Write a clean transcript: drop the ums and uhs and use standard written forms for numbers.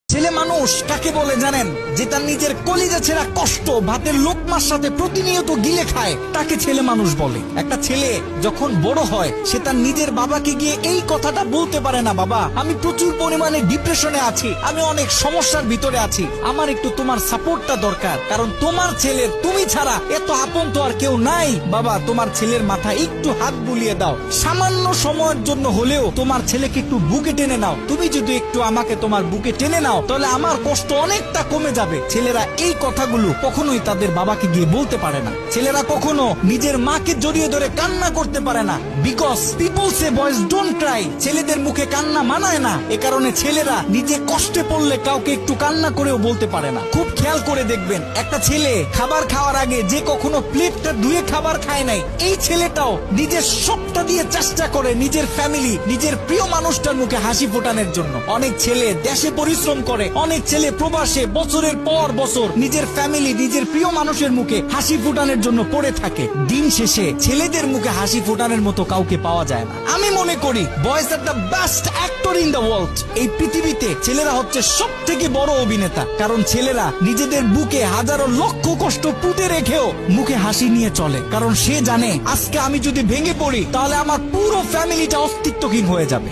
ছেলে মানুষ কাকে বলে জানেন? যে তার নিজের কলিজা ছেঁড়া কষ্ট ভাতের লোকমার সাথে প্রতিনিয়ত গিলে খায়, তাকে ছেলে মানুষ বলে। একটা ছেলে যখন বড় হয় সে তার নিজের বাবাকে গিয়ে এই কথাটা বলতে পারে না, বাবা আমি প্রচুর পরিমাণে ডিপ্রেশনে আছি, আমি অনেক সমস্যার ভিতরে আছি, আমার একটু তোমার সাপোর্টটা দরকার, কারণ তোমার ছেলের তুমি ছাড়া এত আপন তো আর কেউ নাই। বাবা তোমার ছেলের মাথায় একটু হাত বুলিয়ে দাও, সামান্য সময়ের জন্য হলেও তোমার ছেলেকে একটু বুকে টেনে নাও। তুমি যদি একটু আমাকে তোমার বুকে টেনে নাও তাহলে আমার কষ্ট অনেকটা কমে যাবে। ছেলেরা এই কথাগুলো কখনোই তাদের বাবাকে গিয়ে বলতে পারে না। ছেলেরা কখনো নিজের মাকে জড়িয়ে ধরে কান্না করতে পারে না, because people say boys don't Cry. ছেলেদের মুখে কান্না মানায় না, এ কারণে ছেলেরা নিজে কষ্টে পড়লে কাউকে একটু কান্না করেও বলতে পারে না। খুব খেয়াল করে দেখবেন, একটা ছেলে খাবার খাওয়ার আগে যে কখনো প্লেটটা ধুয়ে খাবার খায় নাই, এই ছেলেটাও নিজের সবটা দিয়ে চেষ্টা করে নিজের ফ্যামিলি, নিজের প্রিয় মানুষটার মুখে হাসি ফোটানোর জন্য। অনেক ছেলে দেশে পরিশ্রম করে, অনেক ছেলে প্রবাসে বছরের পর বছর নিজের ফ্যামিলি, নিজের প্রিয় মানুষের মুখে হাসি ফোটানোর জন্য পড়ে থাকে। দিন শেষে ছেলেদের মুখে হাসি ফোটানোর মতো কাউকে পাওয়া যায় না। আমি মনে করি boys are the best actor in the world. এই পৃথিবীতে ছেলেরা হচ্ছে সব থেকে বড় অভিনেতা, কারণ ছেলেরা নিজেদের বুকে হাজারো লক্ষ কষ্ট পুঁতে রেখেও মুখে হাসি নিয়ে চলে, কারণ সে জানে আজকে আমি যদি ভেঙে পড়ি তাহলে আমার পুরো ফ্যামিলিটা অস্তিত্বহীন হয়ে যাবে।